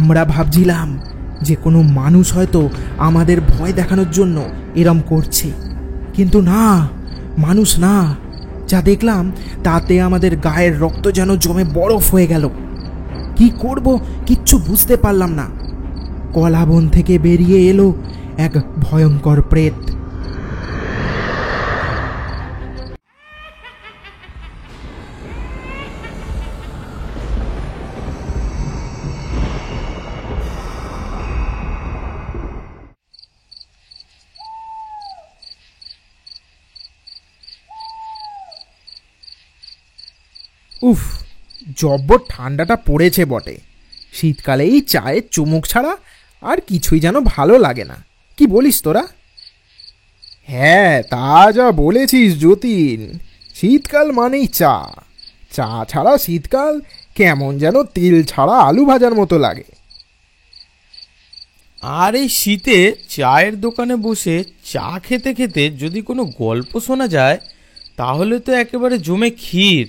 আমরা ভাবছিলাম যে কোনো মানুষ হয়তো আমাদের ভয় দেখানোর জন্য এরম করছে, কিন্তু না, মানুষ না। যা দেখলাম তাতে আমাদের গায়ের রক্ত যেন জমে বরফ হয়ে গেল। কি করব কিচ্ছু বুঝতে পারলাম না। কলাবন থেকে বেরিয়ে এলো এক ভয়ঙ্কর প্রেত। উফ, জব্বর ঠান্ডাটা পড়েছে বটে। শীতকালেই চায়ের চুমুক ছাড়া আর কিছুই যেন ভালো লাগে না। কি বলিস তোরা? হ্যাঁ, তা যা বলেছিস যতীন। শীতকাল মানেই চা। চা ছাড়া শীতকাল কেমন যেন তেল ছাড়া আলু ভাজার মতো লাগে। আর এই শীতে চায়ের দোকানে বসে চা খেতে খেতে যদি কোনো গল্প শোনা যায় তাহলে তো একেবারে জমে ক্ষীর।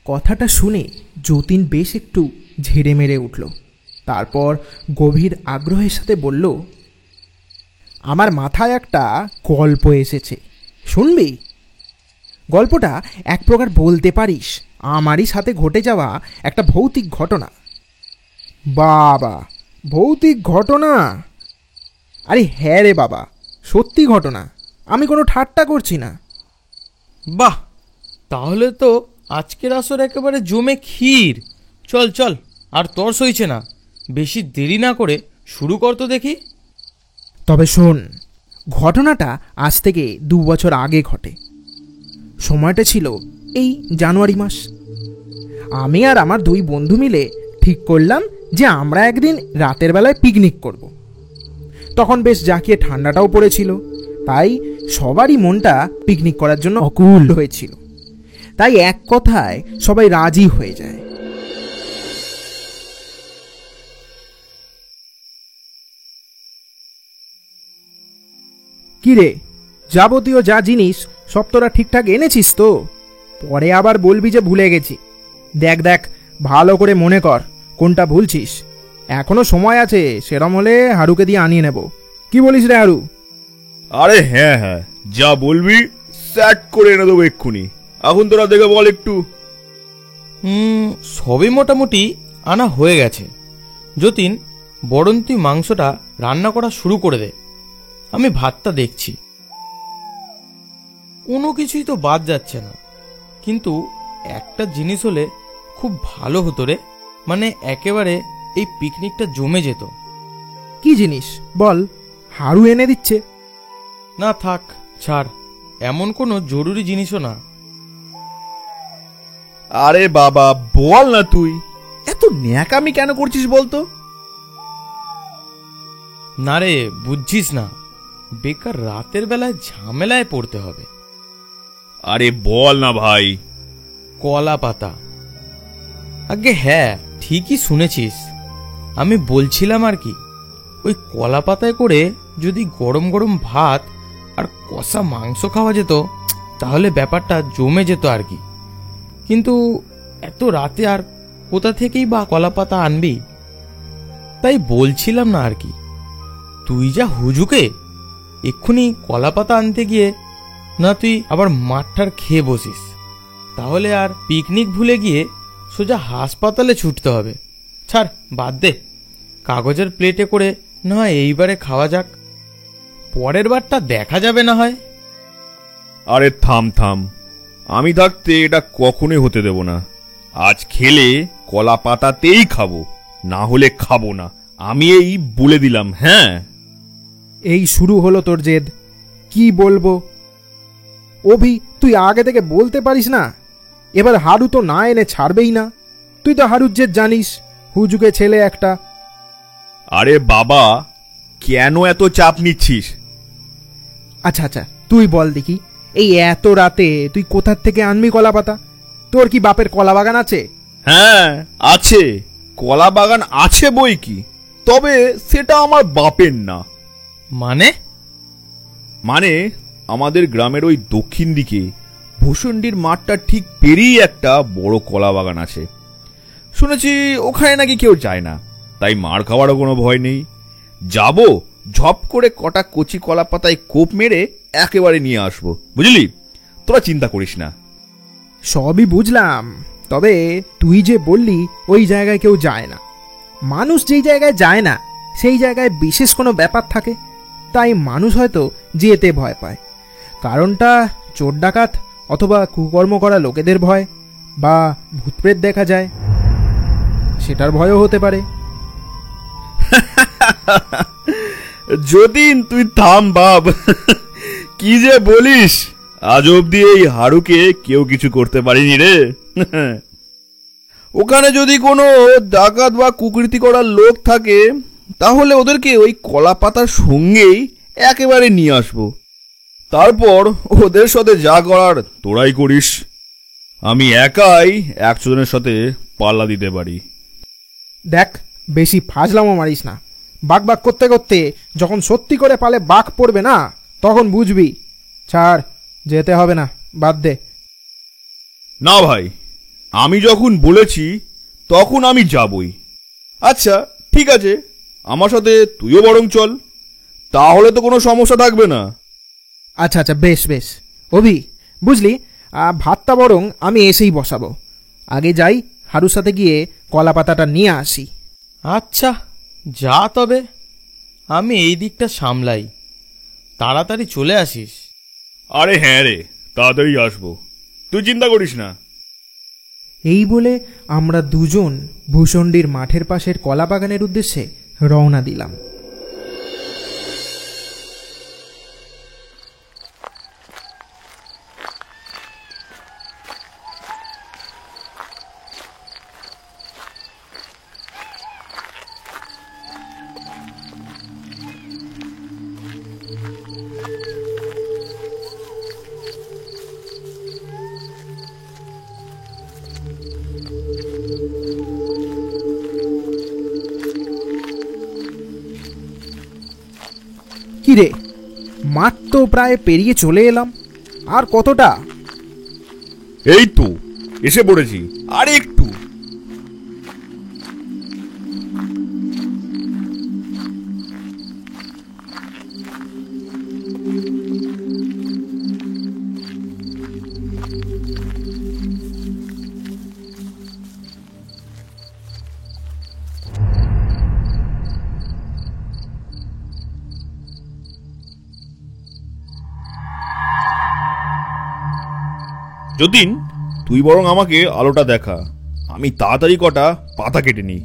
কথাটা শুনে যতীন বেশ একটু ঝেড়ে মেরে উঠল। তারপর গভীর আগ্রহের সাথে বলল, আমার মাথায় একটা গল্প এসেছে, শুনবি? গল্পটা এক প্রকার বলতে পারিস আমারই সাথে ঘটে যাওয়া একটা ভৌতিক ঘটনা। বাবা, ভৌতিক ঘটনা? আরে হ্যাঁ রে বাবা, সত্যি ঘটনা, আমি কোনো ঠাট্টা করছি না। বাহ, তাহলে তো আজকের আসর একেবারে জমে ক্ষীর। চল চল, আর তর সইছে না, বেশি দেরি না করে শুরু কর তো দেখি। তবে শোন, ঘটনাটা আজ থেকে 2 বছর আগে ঘটে। সময়টা ছিল এই জানুয়ারি মাস। আমি আর আমার 2 বন্ধু মিলে ঠিক করলাম যে আমরা একদিন রাতের বেলায় পিকনিক করব। তখন বেশ জাঁকিয়ে ঠান্ডাটাও পড়েছিল, তাই সবারই মনটা পিকনিক করার জন্য অকুল হয়েছিল। তাই এক কথায় সবাই রাজি হয়ে যায়। কিরে, যাবতীয় যা জিনিস সব তোরা ঠিকঠাক এনেছিস তো? পরে আবার বলবি যে ভুলে গেছি। দেখ দেখ, ভালো করে মনে কর কোনটা ভুলছিস। এখনো সময় আছে, সেরম হলে হারুকে দিয়ে আনিয়ে নেব। কি বলিস রে হারু? আরে হ্যাঁ হ্যাঁ, যা বলবি সেট করে এনে দেবো এক্ষুনি। এখন তোরা দেখে বল একটু। সবই মোটামুটি আনা হয়ে গেছে। যতীন, বরং তুই মাংসটা রান্না করা শুরু করে দে, আমি ভাতটা দেখছি। কোনো কিছুই তো বাদ যাচ্ছে না, কিন্তু একটা জিনিস হলে খুব ভালো হতো রে, মানে একেবারে এই পিকনিকটা জমে যেত। কি জিনিস বল, হারু এনে দিচ্ছে। না থাক, ছাড়, এমন কোনো জরুরি জিনিসও না। আরে বাবা বল না, তুই এত ন্যাকামি কেন করছিস বলতো? না রে, বুঝছিস না, বেকার রাতের বেলায় ঝামেলায় পড়তে হবে। আরে বল না ভাই। কলা পাতা। আগে হ্যাঁ, ঠিকই শুনেছিস, আমি বলছিলাম আর কি, ওই কলা পাতায় করে যদি গরম গরম ভাত আর কষা মাংস খাওয়া যেত তাহলে ব্যাপারটা জমে যেত আর কি। কিন্তু এত রাতে আর কোথা থেকেই বা কলা পাতা আনবি? তাই বলছিলাম না আর কি, তুই যা হুজুকে, এক্ষুনি কলা পাতা আনতে গিয়ে না তুই আবার মাঠটার খেয়ে বসিস, তাহলে আর পিকনিক ভুলে গিয়ে সোজা হাসপাতালে ছুটতে হবে। ছাড়, বাদ দে, কাগজের প্লেটে করে না হয় এইবারে খাওয়া যাক, পরের বারটা দেখা যাবে না হয়। আরে থাম থাম, আমি থাকতে এটা কখনোই হতে দেব না। আজ খেলে কলা পাতাতেই খাবো, না হলে খাবো না, আমি এই বলে দিলাম। হ্যাঁ, এই শুরু হলো তোর জেদ। কি বলবো অভি, তুই আগে থেকে বলতে পারিস না? এবার হারু তো না এনে ছাড়বেই না। তুই তো হারুর জেদ জানিস, হুজুকে ছেলে একটা। আরে বাবা, কেন এত চাপ নিচ্ছিস? আচ্ছা আচ্ছা, তুই বল দেখি, এই এত রাতে তুই কোথার থেকে আনবি কলা পাতা? তোর কি বাপের কলা বাগান আছে? হ্যাঁ আছে, কলা বাগান আছে বই কি, তবে সেটা আমার বাপের না। মানে? মানে আমাদের গ্রামের ওই দক্ষিণ দিকে ভূষণ্ডির মাঠটা ঠিক পেরিয়ে একটা বড় কলা বাগান আছে। শুনেছি ওখানে নাকি কেউ যায় না, তাই মার খাওয়ারও কোনো ভয় নেই। যাব, ঝপ করে কটা কচি কলা পাতায় কোপ মেরে একেবারে নিয়ে আসবো, বুঝলি? তোরা চিন্তা করিস না। সবই বুঝলাম, তবে তুই যে বললি ওই জায়গায় কেউ যায় না। মানুষ যেই জায়গায় যায় না সেই জায়গায় বিশেষ কোনো ব্যাপার থাকে, তাই মানুষ হয়তো যেতে ভয় পায়। কারণটা চোর ডাকাত অথবা কুকর্ম করা লোকেদের ভয়, বা ভূতপ্রেত দেখা যায় সেটার ভয়ও হতে পারে। যতীন, তুই থাম বাপ। কি যে বলিস, আজ অব্দি এই হাড়ুকে কেউ কিছু করতে পারিনি রে। ওখানে যদি কোনো ডাকাত বা কুকৃতি করার লোক থাকে তাহলে ওদেরকে ওই কলা পাতার সঙ্গেই একেবারে নিয়ে আসবো। তারপর ওদের সাথে যা করার তোরাই করিস। আমি একাই 100 জনের সাথে পাল্লা দিতে পারি। দেখ, বেশি ফাজলামো মারিস না। বাক বাক করতে করতে যখন সত্যি করে পালে বাঘ পড়বে না, তখন বুঝবি। ছাড়, যেতে হবে না, বাদ দে। না ভাই, আমি যখন বলেছি তখন আমি যাবই। আচ্ছা ঠিক আছে, আমার সাথে তুইও বরং চল, তাহলে তো কোনো সমস্যা থাকবে না। আচ্ছা আচ্ছা, বেশ বেশ। অভি, বুঝলি, ভাতটা বরং আমি এসেই বসাবো। আগে যাই, হারুর সাথে গিয়ে কলা পাতাটা নিয়ে আসি। আচ্ছা যা, তবে আমি এই দিকটা সামলাই, তাড়াতাড়ি চলে আসিস। আরে হ্যাঁ রে, তাড়াতাড়ি আসবো, তুই চিন্তা করিস না। এই বলে আমরা দুজন ভূষণ্ডির মাঠের পাশের কলা বাগানের উদ্দেশ্যে রওনা দিলাম। কিরে, মাঠ তো প্রায় পেরিয়ে চলে এলাম, আর কতটা? এই তো এসে পড়েছি, আর একটু। যতীন, তুই বরং আমাকে আলোটা দেখা, আমি তাড়াতাড়ি কটা পাতা কেটে নিই।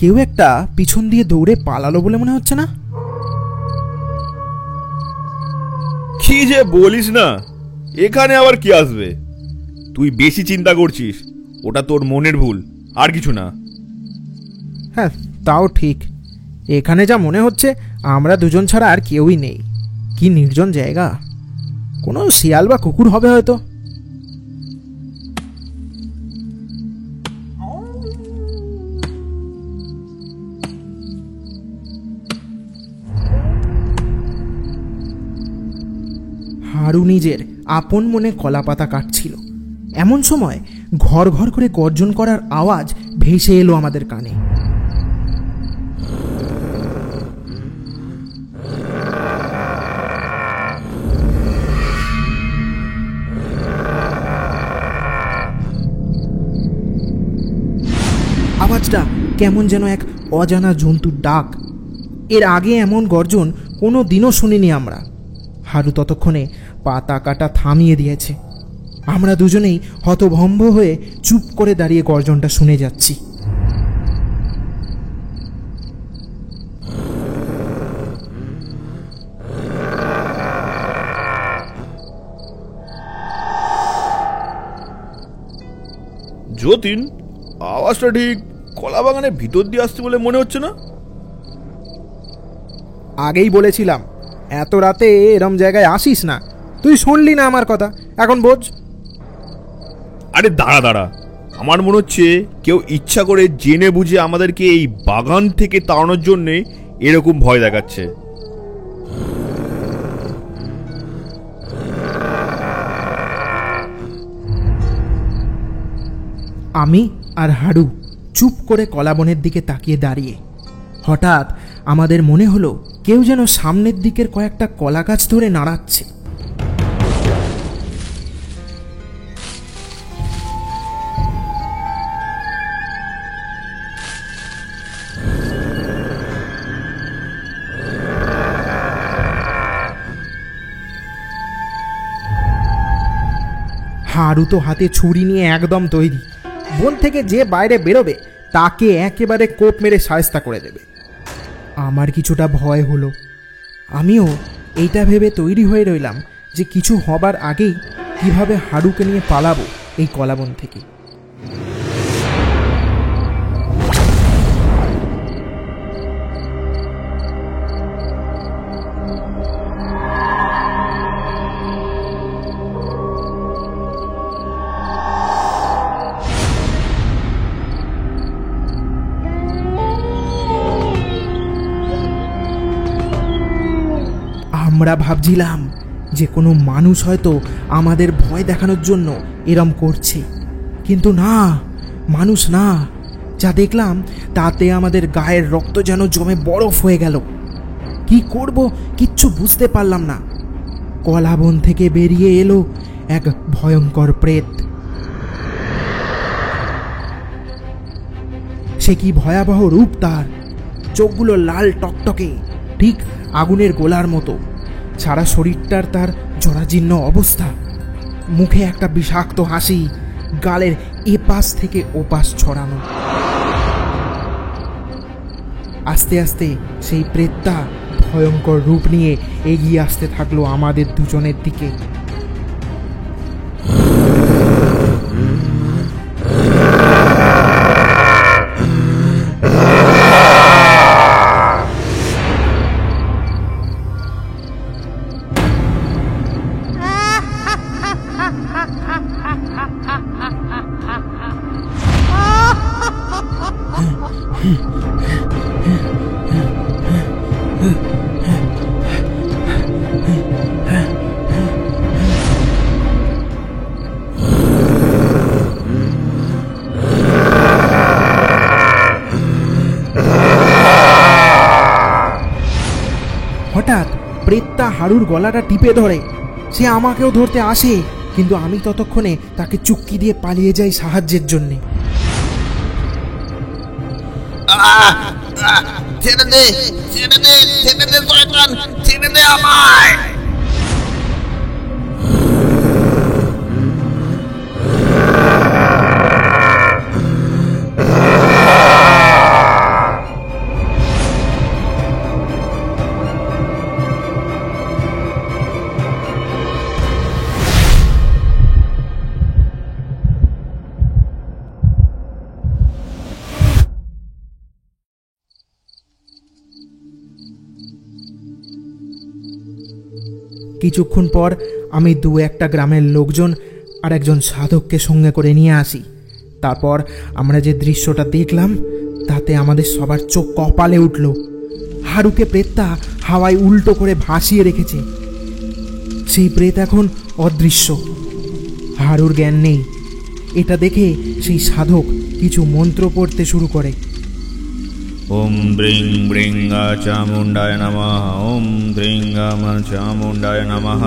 কেউ একটা পিছন দিয়ে দৌড়ে পালালো বলে মনে হচ্ছে না? কি যে বলিস না, এখানে আবার কি আসবে? তুই বেশি চিন্তা করছিস, ওটা তোর মনের ভুল, আর কিছু না। হ্যাঁ, তাও ঠিক। এখানে যা মনে হচ্ছে আমরা দুজন ছাড়া আর কেউই নেই। কি নির্জন জায়গা, কোনো শিয়াল বা কুকুর হবে হয়তো। হারু নিজের আপন মনে কলাপাতা কাটছিল, এমন সময় ঘর ঘর করে গর্জন করার আওয়াজ ভেসে এলো আমাদের কানে। আওয়াজটা কেমন যেন এক অজানা জন্তুর ডাক। এর আগে এমন গর্জন কোনো দিনও শুনিনি আমরা। হারু ততক্ষণে পাতা কাটা থামিয়ে দিয়েছে। আমরা দুজনেই হতভম্ব হয়ে চুপ করে দাঁড়িয়ে গর্জনটা শুনে যাচ্ছি। যতীন, আওয়াজটা ঠিক কলা বাগানের ভিতর দিয়ে আসছে বলে মনে হচ্ছে না? আগেই বলেছিলাম এত রাতে এরম জায়গায় আসিস না। তুই শুনলি না আমার কথা, এখন বোঝ। আরে দাঁড়া দাঁড়া, আমার মনে হচ্ছে কেউ ইচ্ছা করে জেনে বুঝে আমাদেরকে এই বাগান থেকে তাড়ানোর জন্য এরকম ভয় দেখাচ্ছে। আমি আর হাড়ু চুপ করে কলাবনের দিকে তাকিয়ে দাঁড়িয়ে। হঠাৎ আমাদের মনে হলো কেউ যেন সামনের দিকের কয়েকটা কলা গাছ ধরে নাড়াচ্ছে। হাড়ু তো হাতে ছুরি নিয়ে একদম তৈরি, বন থেকে যে বাইরে বেরোবে তাকে একেবারে কোপ মেরে শায়েস্তা করে দেবে। আমার কিছুটা ভয় হলো। আমিও এইটা ভেবে তৈরি হয়ে রইলাম যে কিছু হবার আগেই কিভাবে হাড়ুকে নিয়ে পালাবো এই কলাবন থেকে। আমরা ভাবছিলাম যে কোনো মানুষ হয়তো আমাদের ভয় দেখানোর জন্য এরম করছে, কিন্তু না, মানুষ না। যা দেখলাম তাতে আমাদের গায়ের রক্ত যেন জমে বরফ হয়ে গেল। কি করব কিচ্ছু বুঝতে পারলাম না। কলাবন থেকে বেরিয়ে এলো এক ভয়ঙ্কর প্রেত। সে কি ভয়াবহ রূপ তার! চোখগুলো লাল টকটকে, ঠিক আগুনের গোলার মতো। সারা শরীরটার তার জরাজীর্ণ অবস্থা। মুখে একটা বিষাক্ত হাসি, গালের এপাশ থেকে ওপাশ ছড়ানো। আস্তে আস্তে সেই প্রেতটা ভয়ঙ্কর রূপ নিয়ে এগিয়ে আসতে থাকলো আমাদের দুজনের দিকে। হঠাৎ প্রেতটা হাড়ুর গলাটা টিপে ধরে। সে আমাকেও ধরতে আসে, কিন্তু আমি ততক্ষণে তাকে চুক্কি দিয়ে পালিয়ে যাই সাহায্যের জন্যে। ছেড়ে দে, ছেড়ে দে, ছেড়ে দে শয়তান, ছেড়ে দে আমায়। কিছুক্ষণ পর আমি দু একটা গ্রামের লোকজন আর একজন সাধককে সঙ্গে করে নিয়ে আসি। তারপর আমরা যে দৃশ্যটা দেখলাম তাতে আমাদের সবার চোখ কপালে উঠল। হাড়ুকে প্রেতটা হাওয়ায় উল্টো করে ভাসিয়ে রেখেছে। সেই প্রেত এখন অদৃশ্য, হাড়ুর জ্ঞান নেই। এটা দেখে সেই সাধক কিছু মন্ত্র পড়তে শুরু করে। ওম ব্রিং ব্রিং চামুণ্ডায় নমঃ, ওম দ্রিং চামুণ্ডায় নমঃ,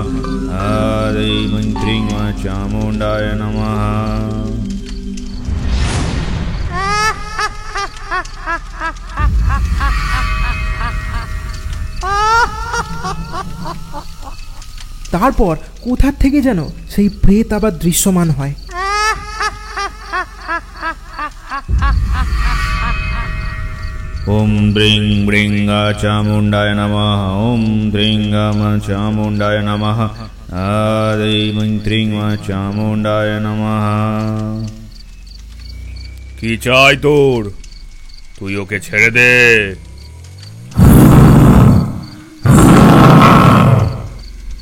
আদৈ মন্ত্রিং চামুণ্ডায় নমঃ। তারপর কোথার থেকে যেন সেই প্রেত আবার দৃশ্যমান হয়। ওম ব্রিং ব্রিং চামুণ্ডায় নমঃ, ওম দ্রিং চামুণ্ডায় নমঃ, আদৈ মন্ত্রিং চামুণ্ডায় নমঃ। কি চাই তোর? তুই ওকে ছেড়ে দে।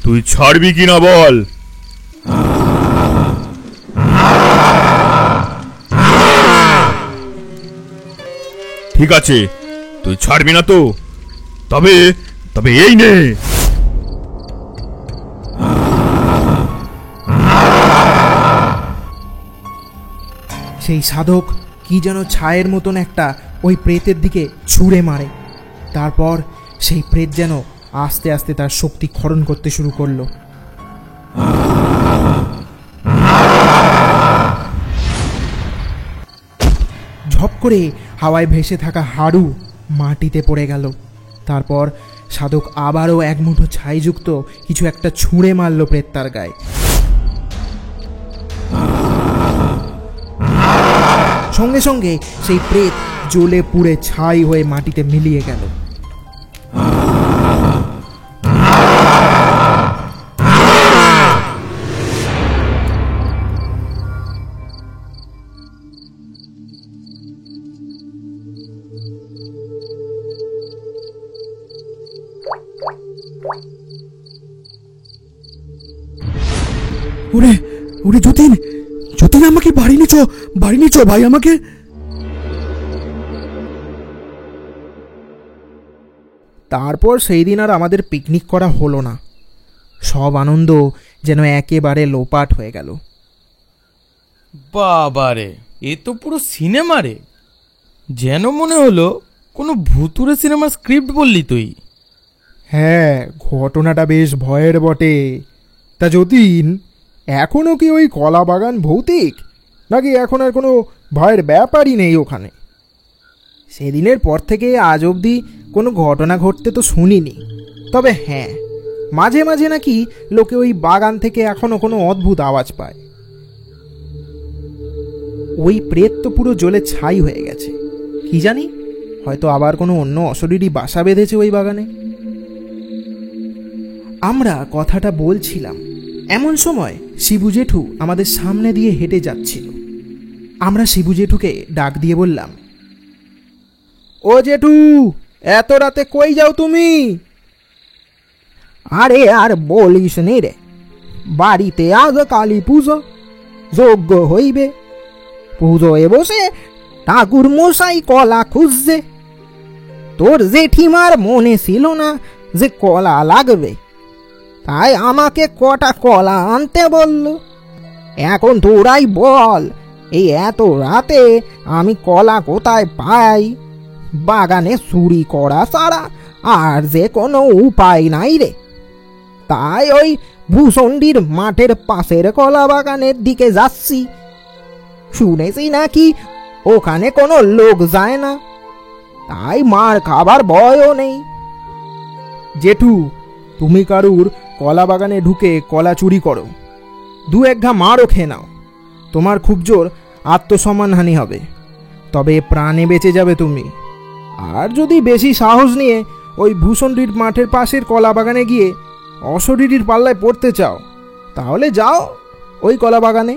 তুই ছাড়বি কিনা বল। ঠিক আছে, তুই ছাড়বি না তো? তবে তবে এই নে। সেই সাধক কি যেন ছায়ের মতন একটা ওই প্রেতের দিকে ছুঁড়ে মারে। তারপর সেই প্রেত যেন আস্তে আস্তে তার শক্তি ক্ষরণ করতে শুরু করলো। ঝপ করে হাওয়ায় ভেসে থাকা হাড়ু মাটিতে পড়ে গেল। তারপর সাধক আবারও এক মুঠো ছাইযুক্ত কিছু একটা ছুঁড়ে মারল প্রেতটার গায়ে। সঙ্গে সঙ্গে সেই প্রেত জ্বলে পুড়ে ছাই হয়ে মাটিতে মিলিয়ে গেল। ওরে ওরে যতীন, যতীন আমাকে বাড়ি নিচো ভাই আমাকে। তারপর সেই দিন আর আমাদের পিকনিক করা হলো না। সব আনন্দ যেন একেবারে লোপাট হয়ে গেল। বাবারে, এ তো পুরো সিনেমা রে! যেন মনে হলো কোনো ভুতুরে সিনেমার স্ক্রিপ্ট বললি তুই। হ্যাঁ, ঘটনাটা বেশ ভয়ের বটে। তা যতীন, এখনও কি ওই কলা বাগান ভৌতিক, নাকি এখন আর কোনো ভয়ের ব্যাপারই নেই ওখানে? সেদিনের পর থেকে আজ অবধি কোনো ঘটনা ঘটতে তো শুনিনি। তবে হ্যাঁ, মাঝে মাঝে নাকি লোকে ওই বাগান থেকে এখনও কোনো অদ্ভুত আওয়াজ পায়। ওই প্রেত তো পুরো জ্বলে ছাই হয়ে গেছে। কি জানি, হয়তো আবার কোনো অন্য অশরীরই বাসা বেঁধেছে ওই বাগানে। আমরা কথাটা বলছিলাম, এমন সময় শিবু জেঠু আমাদের সামনে দিয়ে হেঁটে যাচ্ছিল। আমরা শিবু জেঠুকে ডাক দিয়ে বললাম, ও জেঠু, এত রাতে কই যাও তুমি? আরে আর বলিস নি রে, বাড়িতে আজ কালী পুজো, যজ্ঞ হইবে। পুজোয় বসে ঠাকুর মশাই কলা খুঁজছে। তোর জেঠিমার মনে ছিল না যে কলা লাগবে, তাই আমাকে কটা কলা আনতে বলল। এখন তোরাই বল, এই এত রাতে আমি কলা কোথায় পাই? বাগানে চুরি করা ছাড়া আর যে কোনো উপায় নাই রে। তাই ওই ভূষণ্ডির মাঠের পাশের কলা বাগানের দিকে যাচ্ছি। শুনেছি নাকি ওখানে কোনো লোক যায় না, তাই মার খাবার ভয়ও নেই। জেঠু, তুমি কারুর কলা বাগানে ঢুকে কলা চুরি করো, দু এক ঘা মারও খেয়ে নাও, তোমার খুব জোর আত্মসম্মানহানি হবে, তবে প্রাণে বেঁচে যাবে তুমি। আর যদি বেশি সাহস নিয়ে ওই ভূষণ্ডির মাঠের পাশের কলা বাগানে গিয়ে অশরীরীর পাল্লায় পড়তে চাও, তাহলে যাও ওই কলা বাগানে।